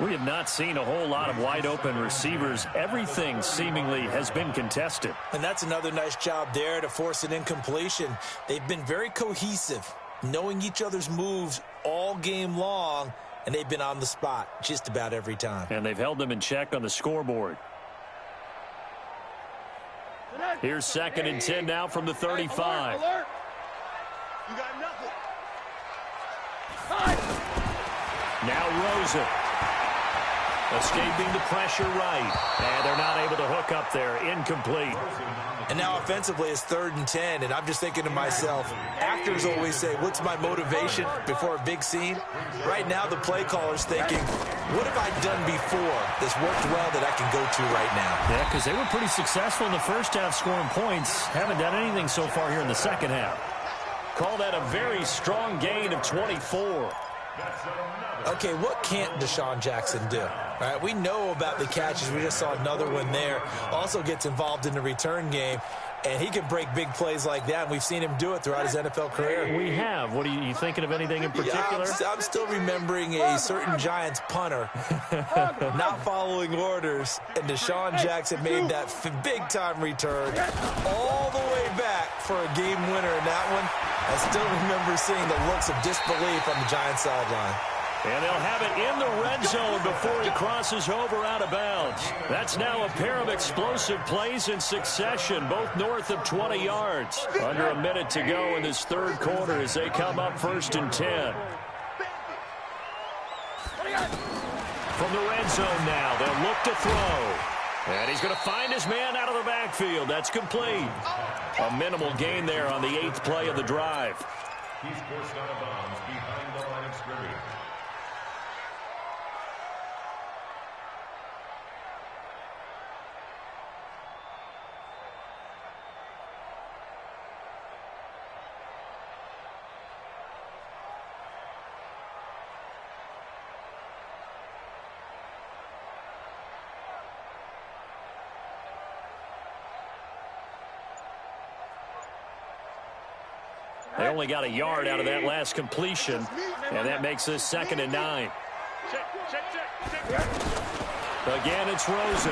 We have not seen a whole lot of wide open receivers. Everything seemingly has been contested. And that's another nice job there to force an incompletion. They've been very cohesive, knowing each other's moves all game long, and they've been on the spot just about every time. And they've held them in check on the scoreboard. Here's 2nd and 10 now from the 35. Alert. You got nothing. Now Rosen. Escaping the pressure right. And they're not able to hook up there. Incomplete. And now offensively it's 3rd and 10, and I'm just thinking to myself, actors always say, what's my motivation before a big scene? Right now the play caller's thinking, what have I done before that's worked well that I can go to right now? Yeah, because they were pretty successful in the first half scoring points. Haven't done anything so far here in the second half. Call that a very strong gain of 24. Okay, what can't Deshaun Jackson do? All right, we know about the catches. We just saw another one there. Also gets involved in the return game, and he can break big plays like that, and we've seen him do it throughout his NFL career. We have. What are you thinking of anything in particular? Yeah, I'm still remembering a certain Giants punter not following orders, and Deshaun Jackson made that big-time return all the way back for a game winner in that one. I still remember seeing the looks of disbelief on the Giants sideline. And they'll have it in the red zone before he crosses over out of bounds. That's now a pair of explosive plays in succession, both north of 20 yards. Under a minute to go in this 3rd quarter as they come up 1st and 10. From the red zone now, they'll look to throw. And he's going to find his man out of the backfield. That's complete. A minimal gain there on the 8th play of the drive. He's forced out of bounds behind the line of scrimmage. They only got a yard out of that last completion, and that makes this 2nd and 9. Again, it's Rosen.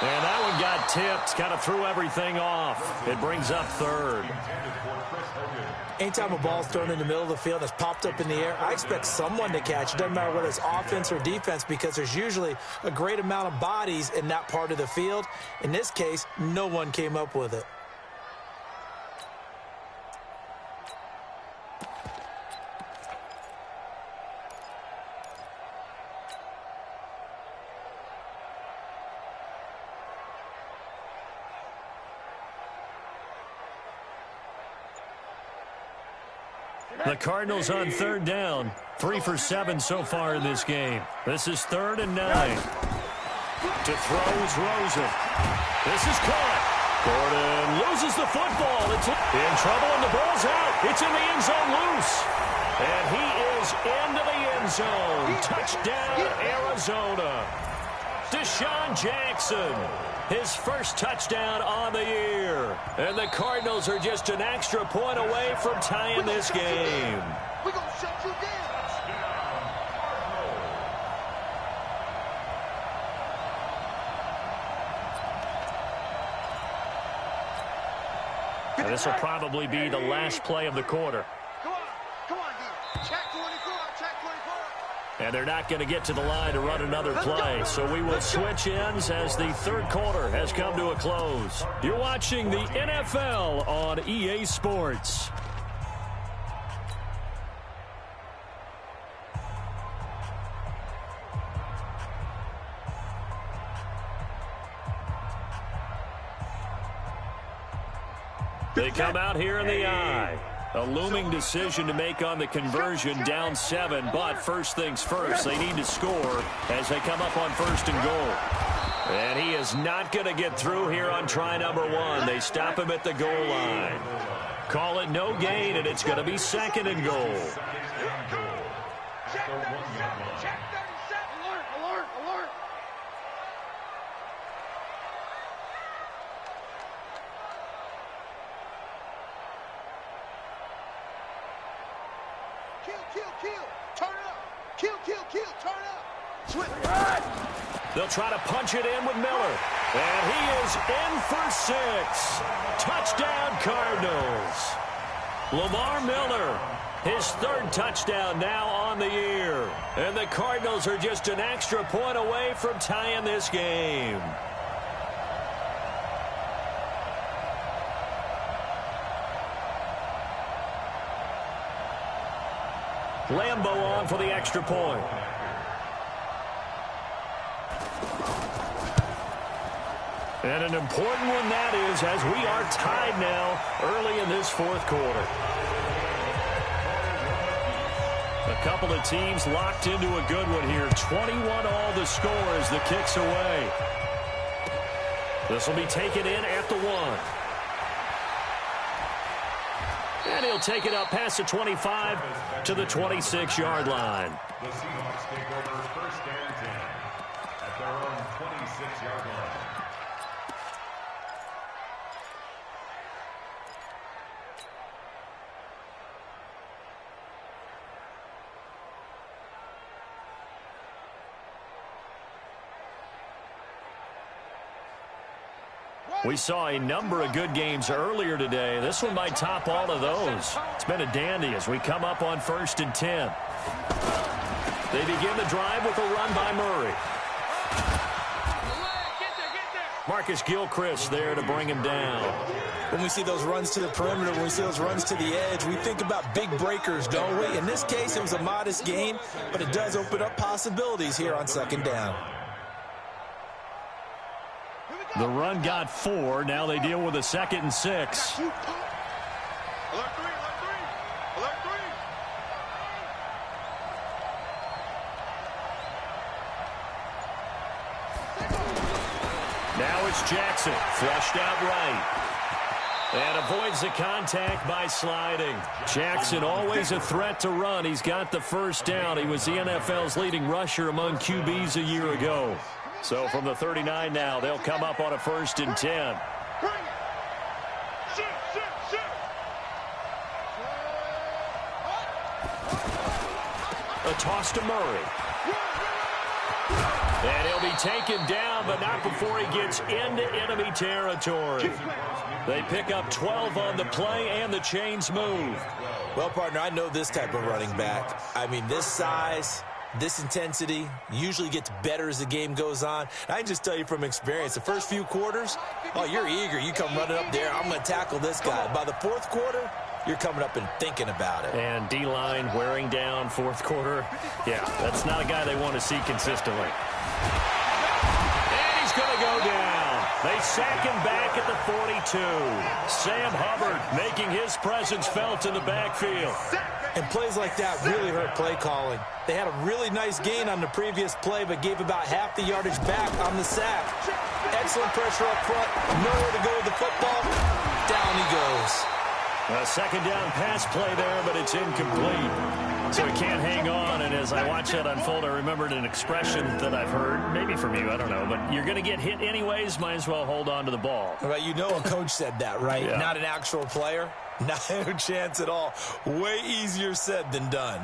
And that one got tipped. Kind of threw everything off. It brings up third. Anytime a ball's thrown in the middle of the field that's popped up in the air, I expect someone to catch. It doesn't matter whether it's offense or defense, because there's usually a great amount of bodies in that part of the field. In this case, no one came up with it. The Cardinals on third down. 3 for 7 so far in this game. This is 3rd and 9. To throw is Rosen. This is caught. Gordon loses the football. It's in trouble and the ball's out. It's in the end zone loose. And he is into the end zone. Touchdown, Arizona. Deshaun Jackson. His first touchdown on the year. And the Cardinals are just an extra point away from tying this game. We're going to shut you down. And this will probably be the last play of the quarter. Come on, dude. Check 24, check 24. And they're not going to get to the line to run another play. So we will switch ends as the third quarter has come to a close. You're watching the NFL on EA Sports. They come out here in the eye. A looming decision to make on the conversion, down 7, but first things first, they need to score as they come up on 1st and goal. And he is not going to get through here on try number 1. They stop him at the goal line. Call it no gain, and it's going to be 2nd and goal. Check 37, check 37. Alert, alert, alert. Kill. Turn it up. Kill. Turn it up. Switch. They'll try to punch it in with Miller. And he is in for 6. Touchdown, Cardinals. Lamar Miller, his 3rd touchdown now on the year. And the Cardinals are just an extra point away from tying this game. Lambeau on for the extra point. And an important one that is, as we are tied now early in this 4th quarter. A couple of teams locked into a good one here. 21 all the score as the kick's away. This will be taken in at the 1. And he'll take it up past the 25 to the 26-yard line. The Seahawks take over 1st and 10 at their own 26-yard line. We saw a number of good games earlier today. This one might top all of those. It's been a dandy as we come up on 1st and 10. They begin the drive with a run by Murray. Marcus Gilchrist there to bring him down. When we see those runs to the perimeter, when we see those runs to the edge, we think about big breakers, don't we? In this case, it was a modest gain, but it does open up possibilities here on 2nd down. The run got 4. Now they deal with a 2nd and 6. Alert 3. Now it's Jackson, flushed out right. And avoids the contact by sliding. Jackson always a threat to run. He's got the 1st down. He was the NFL's leading rusher among QBs a year ago. So from the 39 now, they'll come up on a 1st and 10. A toss to Murray. And he'll be taken down, but not before he gets into enemy territory. They pick up 12 on the play, and the chains move. Well, partner, I know this type of running back. I mean, this size, this intensity usually gets better as the game goes on. And I can just tell you from experience, the first few quarters, oh, you're eager. You come running up there, I'm going to tackle this guy. By the fourth quarter, you're coming up and thinking about it. And D-line wearing down fourth quarter. Yeah, that's not a guy they want to see consistently. And he's going to go down. They sack him back at the 42. Sam Hubbard making his presence felt in the backfield. And plays like that really hurt play calling. They had a really nice gain on the previous play, but gave about half the yardage back on the sack. Excellent pressure up front. Nowhere to go with the football. Down he goes. A second down pass play there, but it's incomplete. So he can't hang on, and as I watch that unfold, I remembered an expression that I've heard, maybe from you, I don't know, but you're going to get hit anyways, might as well hold on to the ball. Well, you know a coach said that, right? Yeah. Not an actual player. No chance at all. Way easier said than done.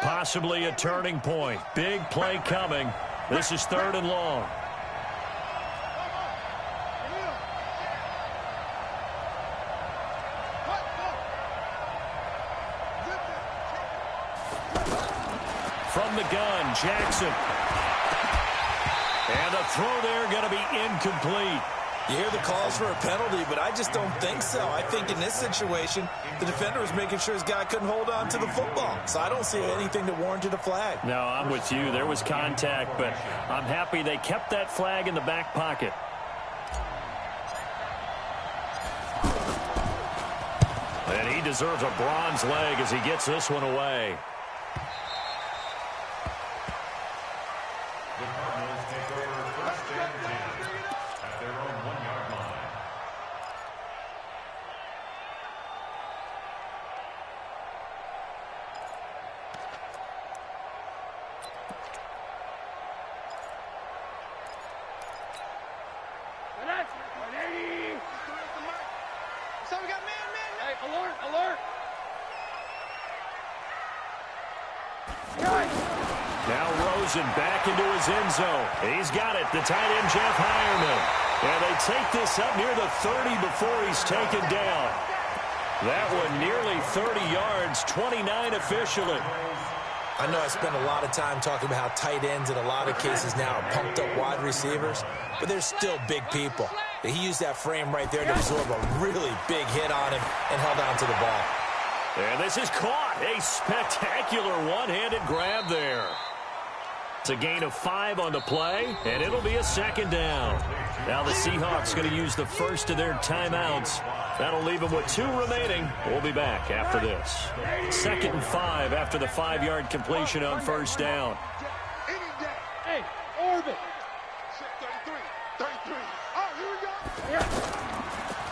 Possibly a turning point. Big play coming. This is 3rd and long. From the gun, Jackson. And a throw there going to be incomplete. You hear the calls for a penalty, but I just don't think so. I think in this situation, the defender was making sure his guy couldn't hold on to the football. So I don't see anything that warranted a flag. No, I'm with you. There was contact, but I'm happy they kept that flag in the back pocket. And he deserves a bronze leg as he gets this one away. The Cardinals take over 1st and 10 at their own 1-yard line. So we got man. Hey, alert. Now Rosen back into his end zone. He's got it, the tight end Jeff Hireman. And they take this up near the 30 before he's taken down. That one nearly 30 yards, 29 officially. I know I spend a lot of time talking about how tight ends in a lot of cases now are pumped up wide receivers, but they're still big people. He used that frame right there to absorb a really big hit on him and held on to the ball. And this is caught. A spectacular one-handed grab there. It's a gain of 5 on the play, and it'll be a 2nd down. Now the Seahawks going to use the first of their timeouts. That'll leave them with 2 remaining. We'll be back after this. 2nd and 5 after the 5-yard completion on 1st down. Hey, orbit. 33. Oh, here we go.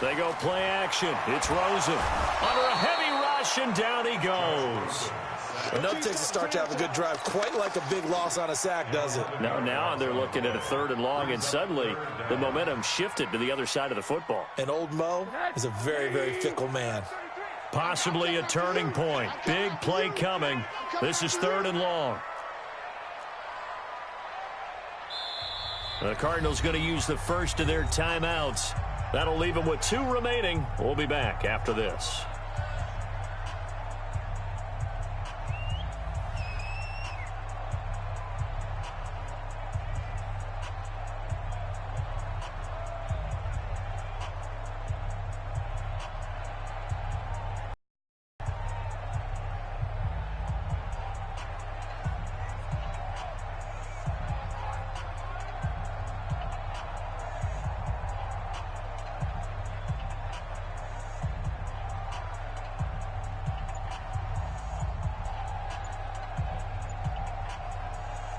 They go play action. It's Rosen. Under a heavy rush, and down he goes. Enough takes a start to have a good drive. Quite like a big loss on a sack, does it? Now they're looking at a 3rd and long, and suddenly the momentum shifted to the other side of the football. And old Mo is a very, very fickle man. Possibly a turning point. Big play coming. This is 3rd and long. The Cardinals going to use the first of their timeouts. That'll leave them with 2 remaining. We'll be back after this.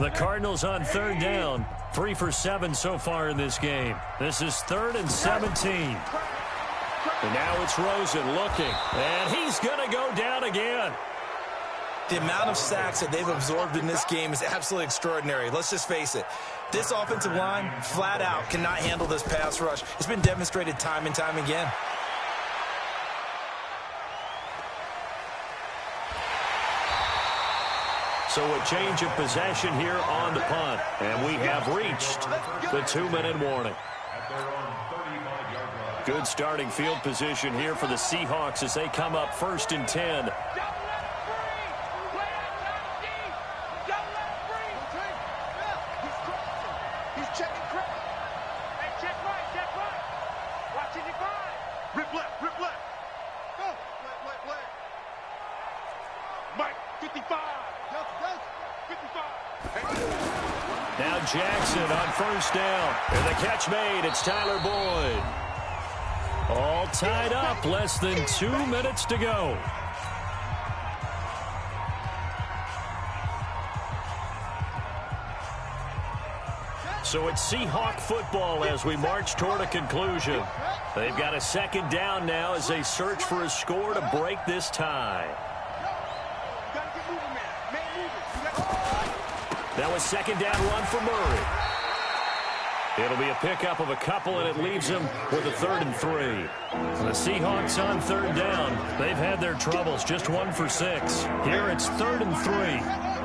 The Cardinals on 3rd down. 3 for 7 so far in this game. This is 3rd and 17. And now it's Rosen looking. And he's going to go down again. The amount of sacks that they've absorbed in this game is absolutely extraordinary. Let's just face it. This offensive line, flat out, cannot handle this pass rush. It's been demonstrated time and time again. So a change of possession here on the punt. And we have reached the 2-minute warning. Good starting field position here for the Seahawks as they come up 1st and 10. Now Jackson on 1st down. And the catch made. It's Tyler Boyd. All tied up. Less than 2 minutes to go. So it's Seahawk football as we march toward a conclusion. They've got a 2nd down now as they search for a score to break this tie. Now a 2nd down run for Murray. It'll be a pickup of a couple, and it leaves them with a 3rd and 3. The Seahawks on 3rd down. They've had their troubles, just 1 for 6. Here it's 3rd and 3.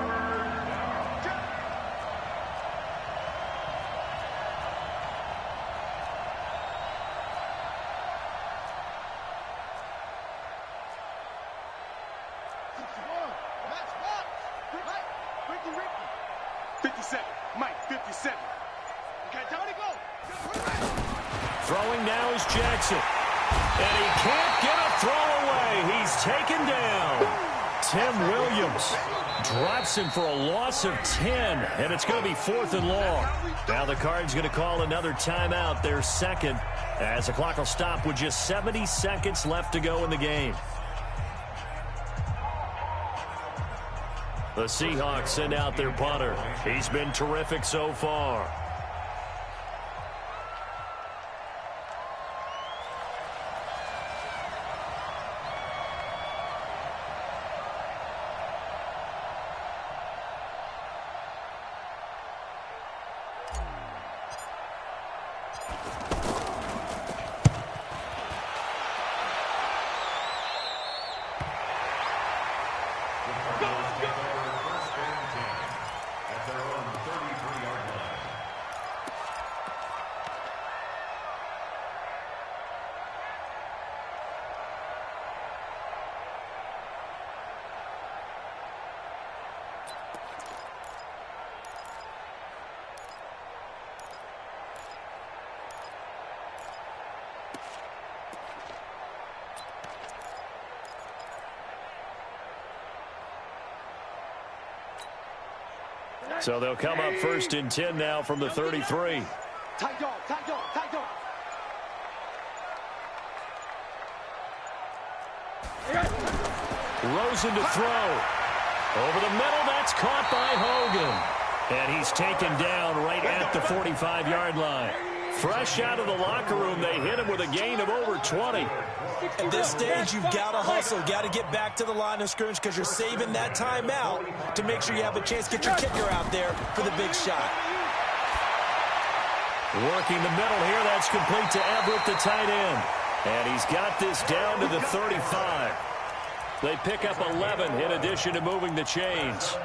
Throwing now is Jackson. And he can't get a throw away. He's taken down. Tim Williams drops him for a loss of 10. And it's going to be 4th and long. Now the Cards going to call another timeout, their 2nd, as the clock will stop with just 70 seconds left to go in the game. The Seahawks send out their punter. He's been terrific so far. So they'll come up 1st and 10 now from the 33. Rosen to throw. Over the middle, that's caught by Hogan. And he's taken down right at the 45-yard line. Fresh out of the locker room, they hit him with a gain of over 20. At this stage, you've got to hustle, got to get back to the line of scrimmage because you're saving that timeout to make sure you have a chance to get your kicker out there for the big shot. Working the middle here, that's complete to Everett, the tight end. And he's got this down to the 35. They pick up 11 in addition to moving the chains.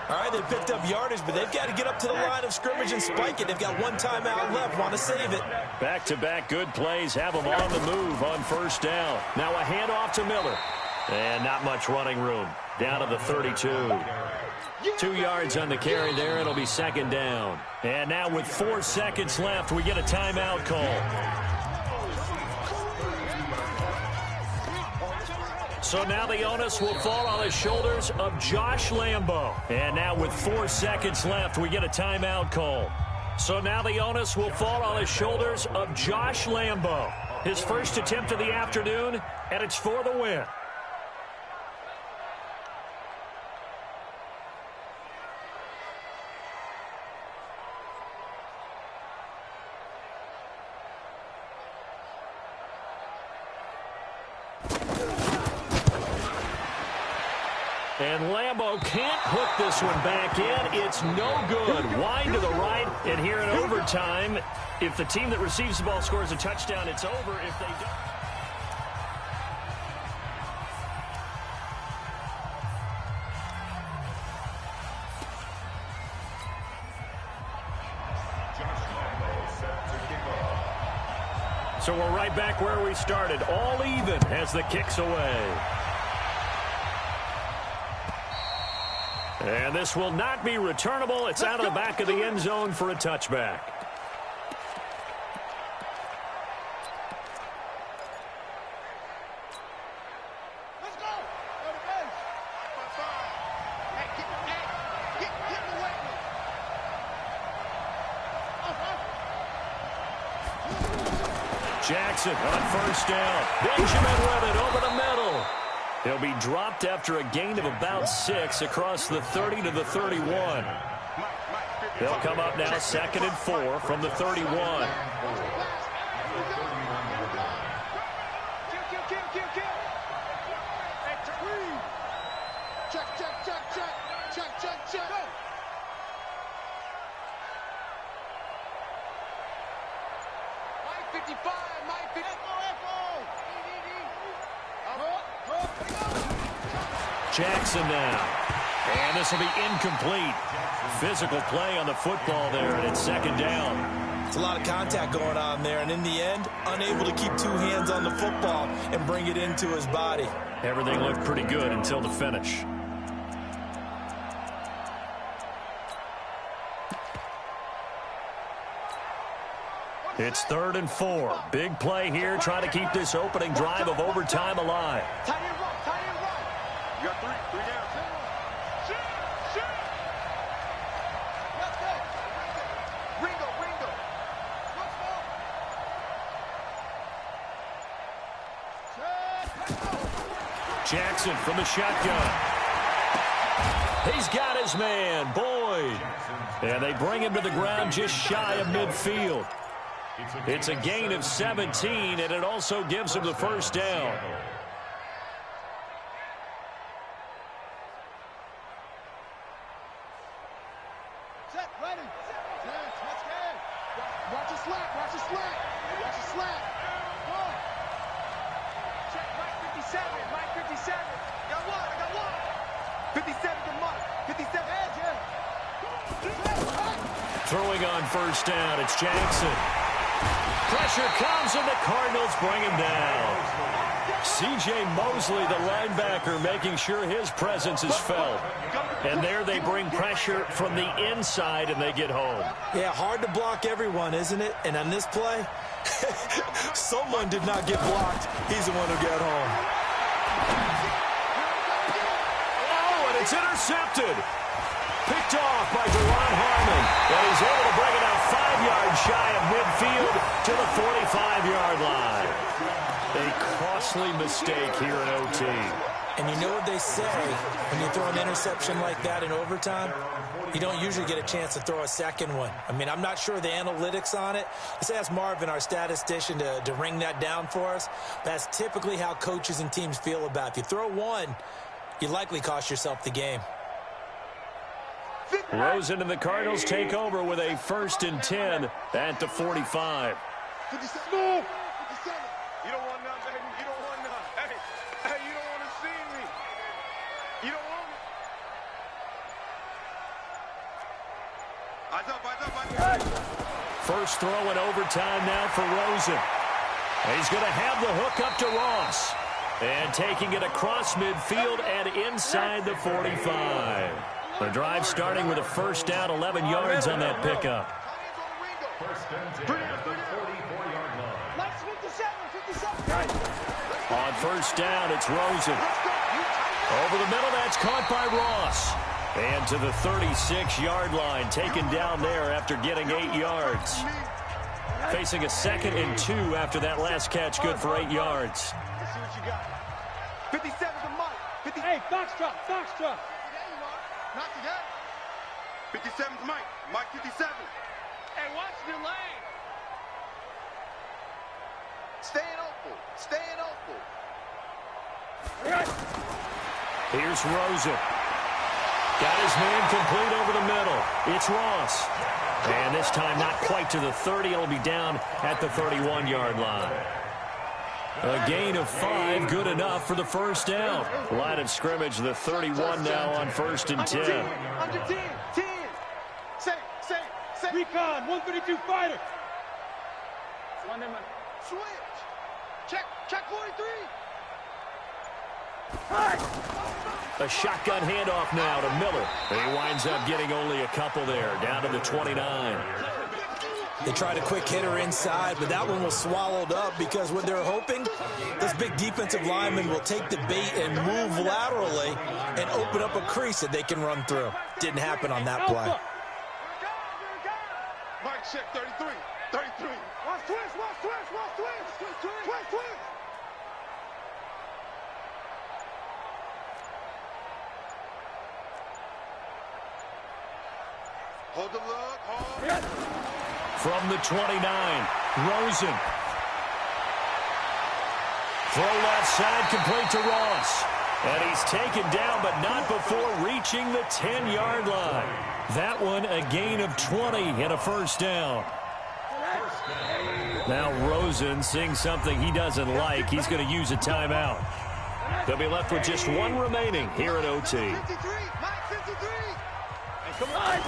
All right, they picked up yardage, but they've got to get up to the line of scrimmage and spike it. They've got 1 timeout left, want to save it. Back-to-back good plays have them on the move on 1st down. Now a handoff to Miller. And not much running room. Down to the 32. 2 yards on the carry there. It'll be 2nd down. And now with 4 seconds left, we get a timeout call. So now the onus will fall on the shoulders of Josh Lambo. And now with 4 seconds left, we get a timeout call. So now the onus will fall on the shoulders of Josh Lambo. His first attempt of the afternoon, and it's for the win. And Lambo can't put this one back in. It's no good. Wide to the right. And here in overtime, if the team that receives the ball scores a touchdown, it's over. If they don't... So we're right back where we started. All even as the kick's away. And this will not be returnable. It's out of the back of the end zone for a touchback. Let's go. Go to base. Hey, get away with it. Jackson on first down. Benjamin with it over the middle. He'll be dropped after a gain of about 6 across the 30 to the 31. They'll come up now 2nd and 4 from the 31. Check. Mike 55, Mike 55. Jackson now. And this will be incomplete. Physical play on the football there, and it's 2nd down. It's a lot of contact going on there, and in the end, unable to keep 2 hands on the football and bring it into his body. Everything looked pretty good until the finish. It's 3rd and 4. Big play here, trying to keep this opening drive of overtime alive. Tight end right. You got 3 down. Shoot. Let's go. Ringo. Let's go. Jackson from the shotgun. He's got his man, Boyd. And they bring him to the ground just shy of midfield. It's a gain of 17, and it also gives him the first down. Set, ready. Let's go. Watch your slack. Go. Check, Mike 57. Got one. 57 to Mike. 57. Throwing on first down, it's Jackson. Pressure comes, and the Cardinals bring him down. C.J. Mosley, the linebacker, making sure his presence is felt. And there they bring pressure from the inside, and they get home. Yeah, hard to block everyone, isn't it? And on this play, someone did not get blocked. He's the one who got home. Oh, and it's intercepted. Picked off by Deron Harmon. And he's able to bring it out 5 yards shy of midfield to the 45-yard line. A costly mistake here in OT. And you know what they say, when you throw an interception like that in overtime, you don't usually get a chance to throw a second one. I mean, I'm not sure the analytics on it. Let's ask Marvin, our statistician, to ring that down for us. That's typically how coaches and teams feel about it. If you throw one, you likely cost yourself the game. Rosen and the Cardinals take over with a 1st and 10 at the 45. 57. You don't want none, baby. You don't want none. Hey, you don't want to see me. You don't want me. Eyes up. First throw in overtime now for Rosen. He's going to have the hook up to Ross. And taking it across midfield and inside the 45. The drive starting with a first down, 11 yards on that pickup. First and 10 at the 44-yard line. 57. On first down, it's Rosen. Over the middle, that's caught by Ross. And to the 36-yard line, taken down there after getting 8 yards. Facing a 2nd and 2 after that last catch, good for 8 yards. Let's see what you got. 57 to Mike. Hey, Foxtrot. Not today. 57 to Mike. Mike 57. Hey, watch the lane. Staying open. Here's Rosen. Got his man complete over the middle. It's Ross. And this time not quite to the 30. It'll be down at the 31-yard line. A gain of 5, good enough for the first down. Line of scrimmage, the 31 now on 1st and 10. Under 10. Say. Recon, 132 fighter. Switch. Check 43. A shotgun handoff now to Miller. He winds up getting only a couple there, down to the 29. They tried a quick hitter inside, but that one was swallowed up because what they're hoping, this big defensive lineman will take the bait and move laterally and open up a crease that they can run through. Didn't happen on that play. Mike check 33. Watch twist. Hold the look. Hold. From the 29, Rosen. Throw left side, complete to Ross. And he's taken down, but not before reaching the 10-yard line. That one a gain of 20 and a first down. Now Rosen seeing something he doesn't like. He's going to use a timeout. They'll be left with just one remaining here at OT. 53. Mike 53. Come on.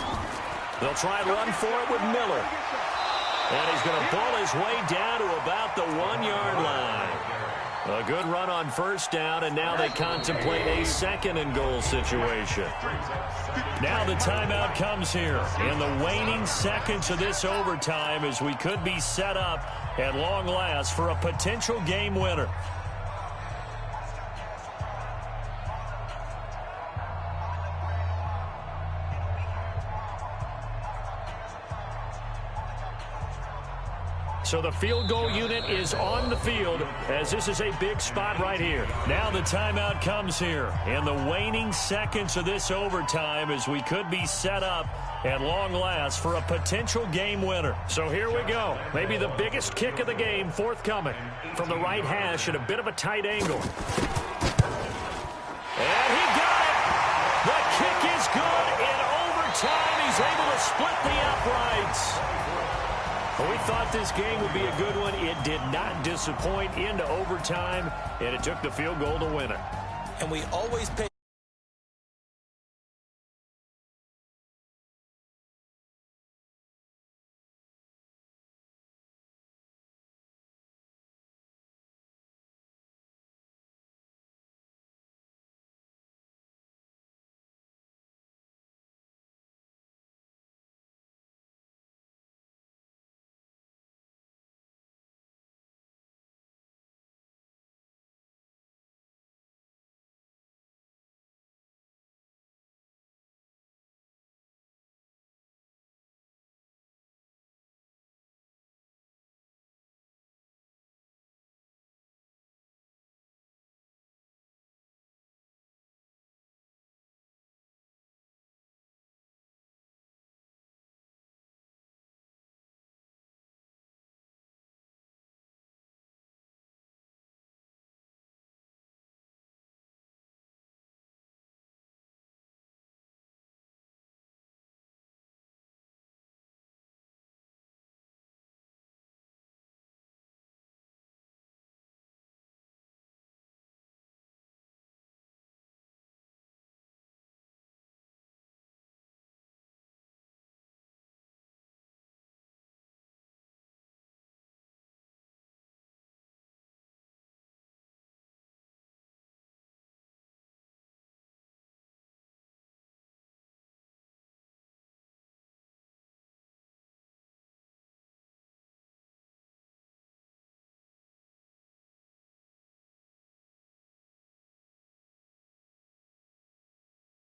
They'll try and run for it with Miller. And he's going to pull his way down to about the 1-yard line. A good run on first down, and now they contemplate a 2nd and goal situation. Now the timeout comes here in the waning seconds of this overtime as we could be set up at long last for a potential game winner. So the field goal unit is on the field as this is a big spot right here. Now the timeout comes here in the waning seconds of this overtime as we could be set up at long last for a potential game winner. So here we go. Maybe the biggest kick of the game forthcoming from the right hash at a bit of a tight angle. And he got it. The kick is good in overtime. He's able to split the uprights. Well, we thought this game would be a good one. It did not disappoint into overtime, and it took the field goal to win it. And we always pay